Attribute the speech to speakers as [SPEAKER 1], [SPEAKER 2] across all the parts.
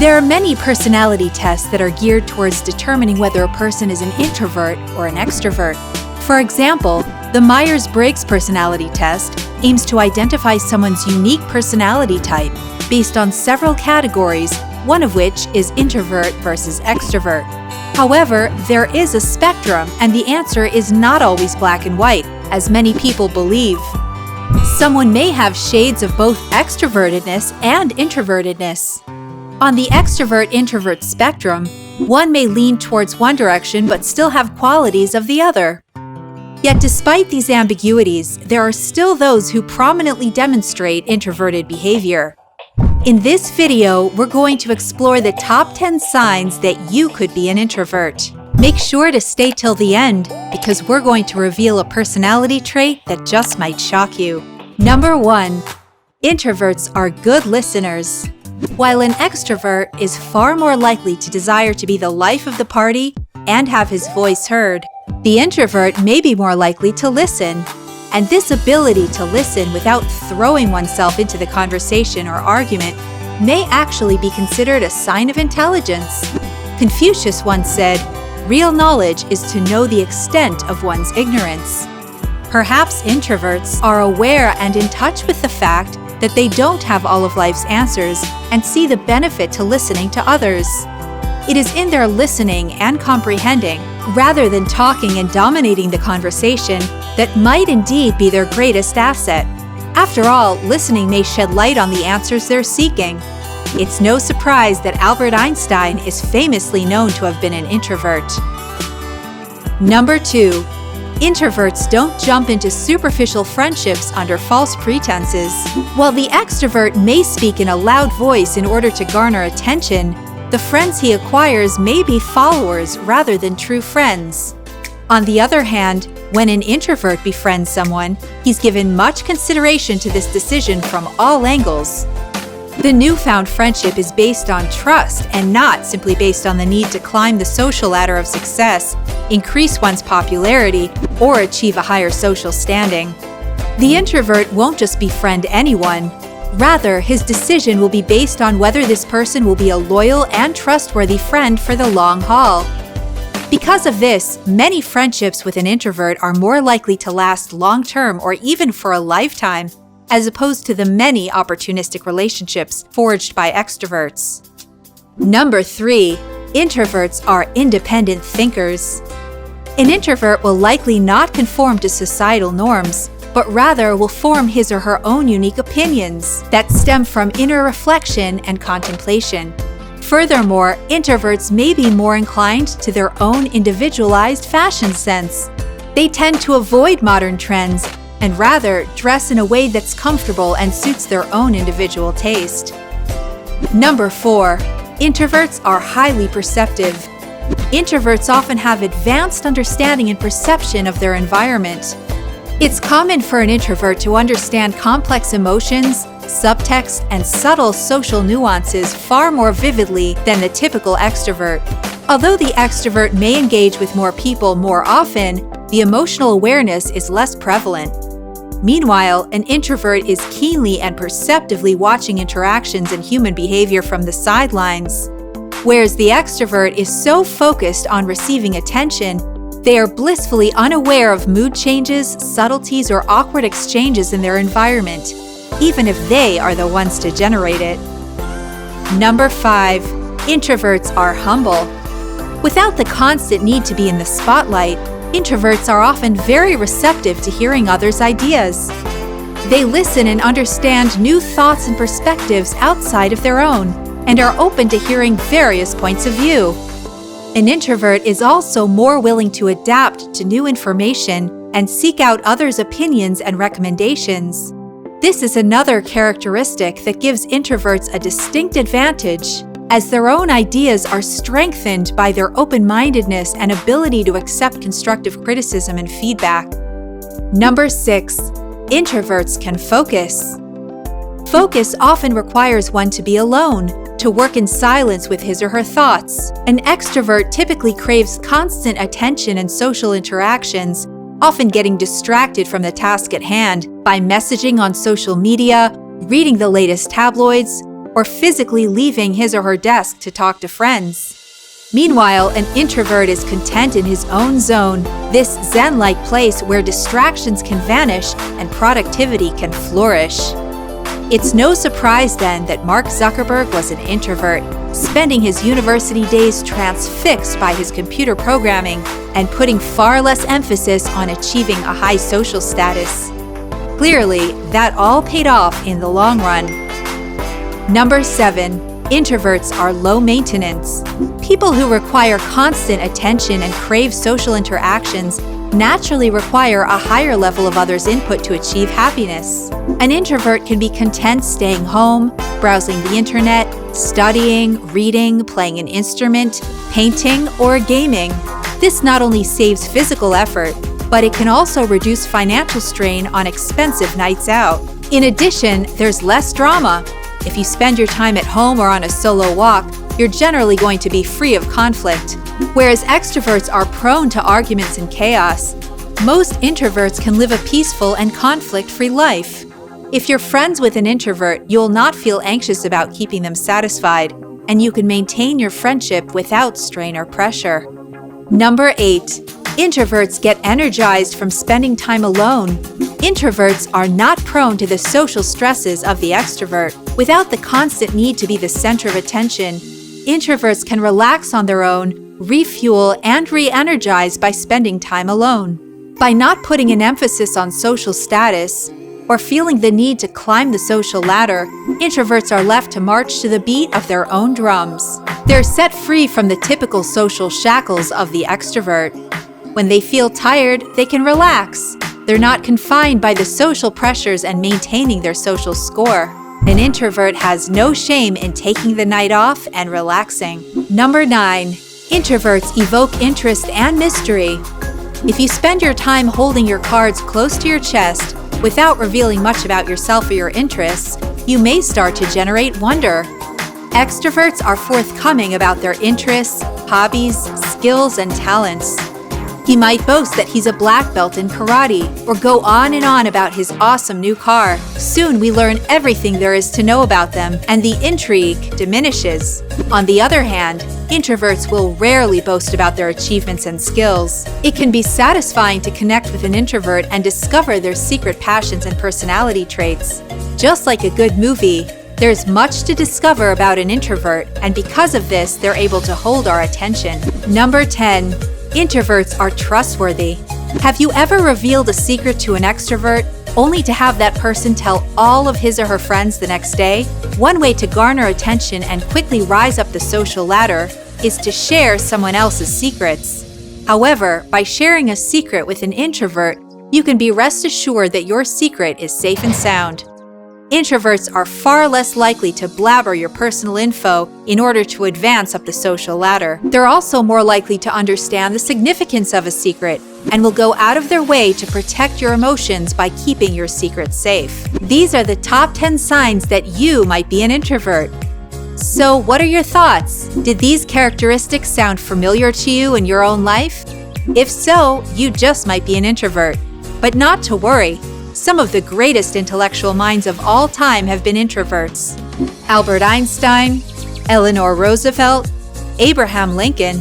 [SPEAKER 1] There are many personality tests that are geared towards determining whether a person is an introvert or an extrovert. For example, the Meyers-Briggs personality test aims to identify someone's unique personality type based on several categories, one of which is introvert versus extrovert. However, there is a spectrum, and the answer is not always black and white, as many people believe. Someone may have shades of both extrovertedness and introvertedness. On the extrovert-introvert spectrum, one may lean towards one direction but still have qualities of the other. Yet despite these ambiguities, there are still those who prominently demonstrate introverted behavior. In this video, we're going to explore the top 10 signs that you could be an introvert. Make sure to stay till the end, because we're going to reveal a personality trait that just might shock you. Number 1. Introverts are good listeners. While an extrovert is far more likely to desire to be the life of the party and have his voice heard, the introvert may be more likely to listen. And this ability to listen without throwing oneself into the conversation or argument may actually be considered a sign of intelligence. Confucius once said, "Real knowledge is to know the extent of one's ignorance." Perhaps introverts are aware and in touch with the fact that they don't have all of life's answers and see the benefit to listening to others. It is in their listening and comprehending, rather than talking and dominating the conversation, that might indeed be their greatest asset. After all, listening may shed light on the answers they're seeking. It's no surprise that Albert Einstein is famously known to have been an introvert. Number 2. Introverts don't jump into superficial friendships under false pretenses. While the extrovert may speak in a loud voice in order to garner attention, the friends he acquires may be followers rather than true friends. On the other hand, when an introvert befriends someone, he's given much consideration to this decision from all angles. The newfound friendship is based on trust and not simply based on the need to climb the social ladder of success, increase one's popularity, or achieve a higher social standing. The introvert won't just befriend anyone. Rather, his decision will be based on whether this person will be a loyal and trustworthy friend for the long haul. Because of this, many friendships with an introvert are more likely to last long-term or even for a lifetime, as opposed to the many opportunistic relationships forged by extroverts. Number 3. Introverts are independent thinkers. An introvert will likely not conform to societal norms, but rather will form his or her own unique opinions that stem from inner reflection and contemplation. Furthermore, introverts may be more inclined to their own individualized fashion sense. They tend to avoid modern trends and rather dress in a way that's comfortable and suits their own individual taste. Number 4. Introverts are highly perceptive. Introverts often have advanced understanding and perception of their environment. It's common for an introvert to understand complex emotions, subtext, and subtle social nuances far more vividly than the typical extrovert. Although the extrovert may engage with more people more often, the emotional awareness is less prevalent. Meanwhile, an introvert is keenly and perceptively watching interactions and human behavior from the sidelines. Whereas the extrovert is so focused on receiving attention, they are blissfully unaware of mood changes, subtleties, or awkward exchanges in their environment, even if they are the ones to generate it. Number 5. Introverts are humble. Without the constant need to be in the spotlight, introverts are often very receptive to hearing others' ideas. They listen and understand new thoughts and perspectives outside of their own, and are open to hearing various points of view. An introvert is also more willing to adapt to new information and seek out others' opinions and recommendations. This is another characteristic that gives introverts a distinct advantage, as their own ideas are strengthened by their open-mindedness and ability to accept constructive criticism and feedback. Number 6. Introverts can focus. Focus often requires one to be alone, to work in silence with his or her thoughts. An extrovert typically craves constant attention and social interactions, often getting distracted from the task at hand by messaging on social media, reading the latest tabloids, or physically leaving his or her desk to talk to friends. Meanwhile, an introvert is content in his own zone, this Zen-like place where distractions can vanish and productivity can flourish. It's no surprise then that Mark Zuckerberg was an introvert, spending his university days transfixed by his computer programming and putting far less emphasis on achieving a high social status. Clearly, that all paid off in the long run. Number 7. Introverts are low maintenance. People who require constant attention and crave social interactions naturally require a higher level of others' input to achieve happiness. An introvert can be content staying home, browsing the internet, studying, reading, playing an instrument, painting, or gaming. This not only saves physical effort, but it can also reduce financial strain on expensive nights out. In addition, there's less drama. If you spend your time at home or on a solo walk, you're generally going to be free of conflict. Whereas extroverts are prone to arguments and chaos, most introverts can live a peaceful and conflict-free life. If you're friends with an introvert, you'll not feel anxious about keeping them satisfied, and you can maintain your friendship without strain or pressure. Number 8. Introverts get energized from spending time alone. Introverts are not prone to the social stresses of the extrovert. Without the constant need to be the center of attention, introverts can relax on their own, refuel, and re-energize by spending time alone. By not putting an emphasis on social status or feeling the need to climb the social ladder, introverts are left to march to the beat of their own drums. They're set free from the typical social shackles of the extrovert. When they feel tired, they can relax. They're not confined by the social pressures and maintaining their social score. An introvert has no shame in taking the night off and relaxing. Number 9. Introverts evoke interest and mystery. If you spend your time holding your cards close to your chest without revealing much about yourself or your interests, you may start to generate wonder. Extroverts are forthcoming about their interests, hobbies, skills, and talents. He might boast that he's a black belt in karate, or go on and on about his awesome new car. Soon we learn everything there is to know about them, and the intrigue diminishes. On the other hand, introverts will rarely boast about their achievements and skills. It can be satisfying to connect with an introvert and discover their secret passions and personality traits. Just like a good movie, there's much to discover about an introvert, and because of this, they're able to hold our attention. Number 10. Introverts are trustworthy. Have you ever revealed a secret to an extrovert only to have that person tell all of his or her friends the next day? One way to garner attention and quickly rise up the social ladder is to share someone else's secrets. However, by sharing a secret with an introvert, you can be rest assured that your secret is safe and sound. Introverts are far less likely to blabber your personal info in order to advance up the social ladder. They're also more likely to understand the significance of a secret and will go out of their way to protect your emotions by keeping your secret safe. These are the top 10 signs that you might be an introvert. So, what are your thoughts? Did these characteristics sound familiar to you in your own life? If so, you just might be an introvert. But not to worry. Some of the greatest intellectual minds of all time have been introverts. Albert Einstein, Eleanor Roosevelt, Abraham Lincoln,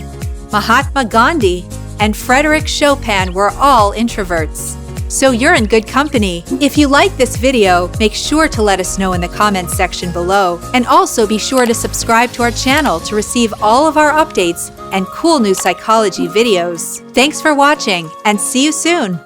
[SPEAKER 1] Mahatma Gandhi, and Frédéric Chopin were all introverts. So you're in good company. If you like this video, make sure to let us know in the comments section below. And also be sure to subscribe to our channel to receive all of our updates and cool new psychology videos. Thanks for watching, and see you soon!